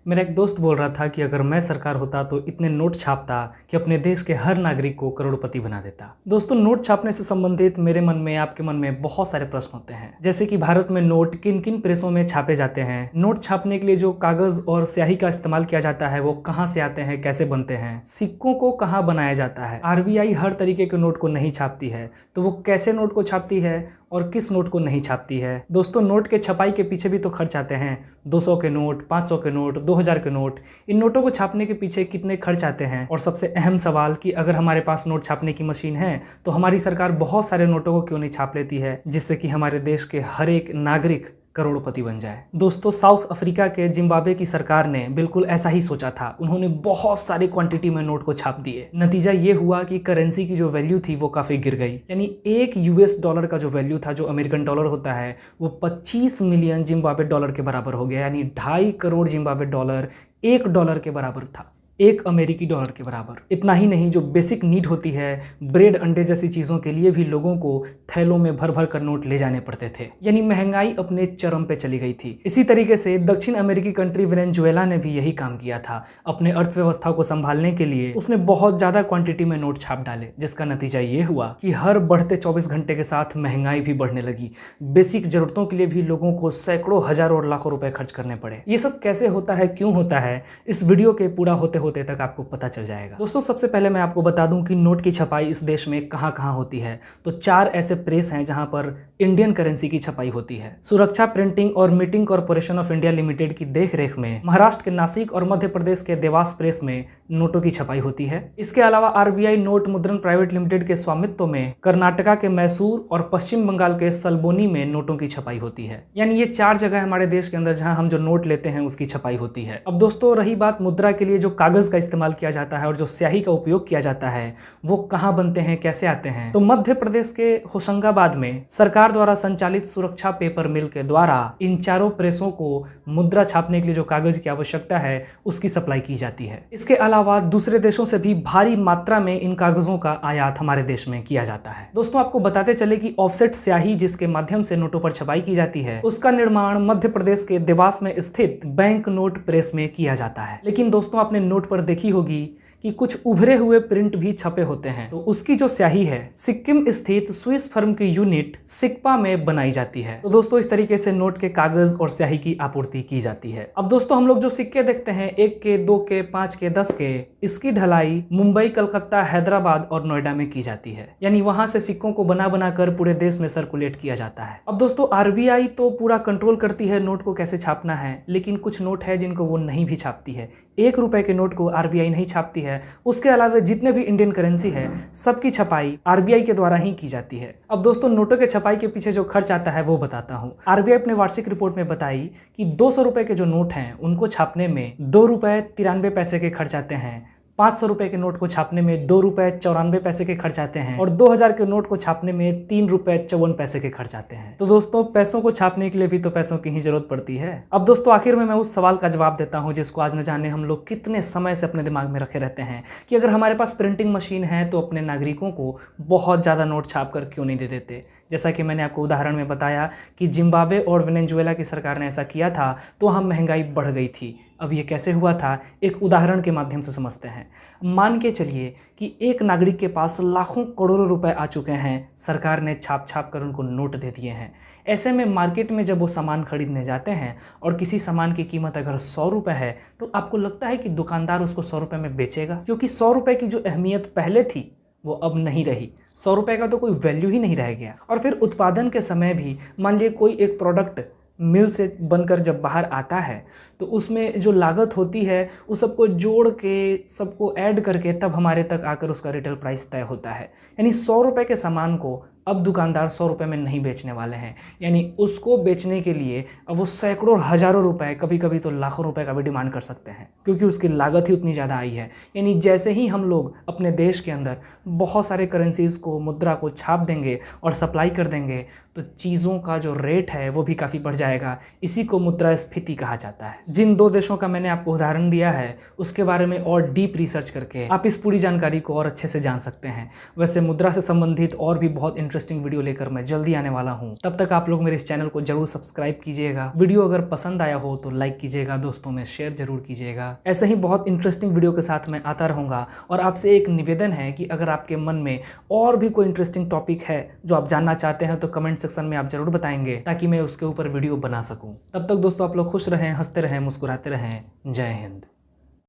मेरा एक दोस्त बोल रहा था कि अगर मैं सरकार होता तो इतने नोट छापता कि अपने देश के हर नागरिक को करोड़पति बना देता। दोस्तों, नोट छापने से संबंधित मेरे मन में, आपके मन में बहुत सारे प्रश्न होते हैं, जैसे कि भारत में नोट किन किन प्रेसों में छापे जाते हैं, नोट छापने के लिए जो कागज और स्याही का इस्तेमाल किया जाता है वो कहाँ से आते हैं, कैसे बनते हैं, सिक्कों को कहाँ बनाया जाता है, आरबीआई हर तरीके के नोट को नहीं छापती है तो वो कैसे नोट को छापती है और किस नोट को नहीं छापती है। दोस्तों, नोट के छपाई के पीछे भी तो खर्च आते हैं। 200 के नोट, 500 के नोट, 2000 के नोट, इन नोटों को छापने के पीछे कितने खर्च आते हैं। और सबसे अहम सवाल कि अगर हमारे पास नोट छापने की मशीन है तो हमारी सरकार बहुत सारे नोटों को क्यों नहीं छाप लेती है, जिससे कि हमारे देश के हर एक नागरिक करोड़पति बन जाए। दोस्तों, साउथ अफ्रीका के जिम्बाब्वे की सरकार ने बिल्कुल ऐसा ही सोचा था। उन्होंने बहुत सारी क्वांटिटी में नोट को छाप दिए। नतीजा ये हुआ कि करेंसी की जो वैल्यू थी वो काफ़ी गिर गई। यानी एक यूएस डॉलर का जो वैल्यू था, जो अमेरिकन डॉलर होता है, वो 25 मिलियन जिम्बाब्वे डॉलर के बराबर हो गया। यानी 2.5 करोड़ जिम्बाब्वे डॉलर $1 के बराबर था, एक अमेरिकी डॉलर के बराबर। इतना ही नहीं, जो बेसिक नीड होती है, ब्रेड अंडे जैसी चीज़ों के लिए भी लोगों को थैलों में भर भर कर नोट ले जाने पड़ते थे। यानी महंगाई अपने चरम पे चली गई थी। इसी तरीके से दक्षिण अमेरिकी कंट्री वेनेजुएला ने भी यही काम किया था। अपने अर्थव्यवस्था को संभालने के लिए उसने बहुत ज़्यादा क्वांटिटी में नोट छाप डाले, जिसका नतीजा ये हुआ कि हर बढ़ते 24 घंटे के साथ महंगाई भी बढ़ने लगी। बेसिक जरूरतों के लिए भी लोगों को सैकड़ों, हजारों और लाखों रुपए खर्च करने पड़े। ये सब कैसे होता है, क्यों होता है, इस वीडियो के पूरा होते तक आपको पता चल जाएगा। दोस्तों, सबसे पहले मैं आपको बता दूं कि नोट की छपाई इस देश में कहां कहां होती है। तो 4 ऐसे प्रेस हैं जहां पर इंडियन करेंसी की छपाई होती है। सुरक्षा प्रिंटिंग और meeting corporation of India limited की देखरेख में महाराष्ट्र के नासिक और मध्य प्रदेश के देवास प्रेस में नोटों की छपाई होती है। इसके अलावा आरबीआई नोट मुद्रण प्राइवेट लिमिटेड के स्वामित्व में कर्नाटका के मैसूर और पश्चिम बंगाल के सल्बोनी में नोटों की छपाई होती है। यानी ये 4 जगह हमारे देश के अंदर जहां हम जो नोट लेते हैं उसकी छपाई होती है। अब दोस्तों, रही बात मुद्रा के लिए जो कागज का इस्तेमाल किया जाता है और जो स्याही का उपयोग किया जाता है, वो कहां बनते हैं, कैसे आते हैं। तो मध्य प्रदेश के होशंगाबाद में सरकार द्वारा संचालित सुरक्षा पेपर मिल के द्वारा इन 4 प्रेसों को मुद्रा छापने के लिए जो कागज की आवश्यकता है उसकी सप्लाई की जाती है। इसके अलावा दूसरे देशों से भी भारी मात्रा में इन कागजों का आयात हमारे देश में किया जाता है। दोस्तों, आपको बताते चले कि ऑफसेट स्याही जिसके माध्यम से नोटों पर छपाई की जाती है, उसका निर्माण मध्य प्रदेश के देवास में स्थित बैंक नोट प्रेस में किया जाता है। लेकिन दोस्तों, आपने नोट पर देखी होगी कि कुछ उभरे हुए प्रिंट भी छपे होते हैं। तो उसकी जो स्याही है सिक्किम स्थित स्विस फर्म की यूनिट सिक्पा में बनाई जाती है। तो दोस्तों, इस तरीके से नोट के कागज और स्याही की आपूर्ति की जाती है। अब दोस्तों, हम लोग जो सिक्के देखते हैं 1 के, 2 के, 5 के, 10 के, इसकी ढलाई मुंबई, कलकत्ता, हैदराबाद और नोएडा में की जाती है। यानी वहां से सिक्कों को बना बनाकर पूरे देश में सर्कुलेट किया जाता है। अब दोस्तों, आरबीआई तो पूरा कंट्रोल करती है नोट को कैसे छापना है, लेकिन कुछ नोट है जिनको वो नहीं भी छापती है। 1 रुपए के नोट को आरबीआई नहीं छापती है। उसके अलावा जितने भी इंडियन करेंसी है सबकी छपाई आरबीआई के द्वारा ही की जाती है। अब दोस्तों, नोटों के छपाई के पीछे जो खर्च आता है वो बताता हूँ। आरबीआई अपने वार्षिक रिपोर्ट में बताई कि 200 रुपए के जो नोट हैं उनको छापने में 2 रुपए 93 पैसे के खर्च आते हैं। 500 रुपए के नोट को छापने में 2 रुपए 94 पैसे के खर्च आते हैं और 2000 के नोट को छापने में 3 रुपए 54 पैसे के खर्च आते हैं। तो दोस्तों, पैसों को छापने के लिए भी तो पैसों की ही जरूरत पड़ती है। अब दोस्तों, आखिर में मैं उस सवाल का जवाब देता हूं जिसको आज न जाने हम लोग कितने समय से अपने दिमाग में रखे रहते हैं कि अगर हमारे पास प्रिंटिंग मशीन है तो अपने नागरिकों को बहुत ज़्यादा नोट छाप कर क्यों नहीं दे देते। जैसा कि मैंने आपको उदाहरण में बताया कि जिम्बाब्वे और वेनेजुएला की सरकार ने ऐसा किया था तो वहाँ महंगाई बढ़ गई थी। अब ये कैसे हुआ था, एक उदाहरण के माध्यम से समझते हैं। मान के चलिए कि एक नागरिक के पास लाखों करोड़ों रुपए आ चुके हैं, सरकार ने छाप छाप कर उनको नोट दे दिए हैं। ऐसे में मार्केट में जब वो सामान खरीदने जाते हैं और किसी सामान की कीमत अगर 100 रुपये है तो आपको लगता है कि दुकानदार उसको 100 रुपये में बेचेगा, क्योंकि 100 रुपये की जो अहमियत पहले थी वो अब नहीं रही। 100 रुपये का तो कोई वैल्यू ही नहीं रह गया। और फिर उत्पादन के समय भी मान लीजिए कोई एक प्रोडक्ट मिल से बनकर जब बाहर आता है तो उसमें जो लागत होती है उस सबको जोड़ के, सबको ऐड करके तब हमारे तक आकर उसका रिटेल प्राइस तय होता है। यानी 100 रुपये के सामान को अब दुकानदार 100 रुपये में नहीं बेचने वाले हैं। यानी उसको बेचने के लिए अब वो सैकड़ों, हजारों रुपए, कभी कभी तो लाखों रुपए का भी डिमांड कर सकते हैं, क्योंकि उसकी लागत ही उतनी ज़्यादा आई है। यानी जैसे ही हम लोग अपने देश के अंदर बहुत सारे करेंसीज़ को, मुद्रा को छाप देंगे और सप्लाई कर देंगे तो चीज़ों का जो रेट है वो भी काफ़ी बढ़ जाएगा। इसी को मुद्रास्फीति कहा जाता है। जिन 2 देशों का मैंने आपको उदाहरण दिया है उसके बारे में और डीप रिसर्च करके आप इस पूरी जानकारी को और अच्छे से जान सकते हैं। वैसे मुद्रा से संबंधित और भी बहुत इंटरेस्टिंग वीडियो लेकर मैं जल्दी आने वाला हूँ। तब तक आप लोग मेरे इस चैनल को जरूर सब्सक्राइब कीजिएगा। वीडियो अगर पसंद आया हो तो लाइक कीजिएगा, दोस्तों में शेयर जरूर कीजिएगा। ऐसे ही बहुत इंटरेस्टिंग वीडियो के साथ मैं आता रहूँगा। और आपसे एक निवेदन है कि अगर आपके मन में और भी कोई इंटरेस्टिंग टॉपिक है जो आप जानना चाहते हैं तो कमेंट सेक्शन में आप जरूर बताएंगे, ताकि मैं उसके ऊपर वीडियो बना सकूँ। तब तक दोस्तों आप लोग खुश रहें, हंसते रहें, मुस्कुराते रहें। जय हिंद।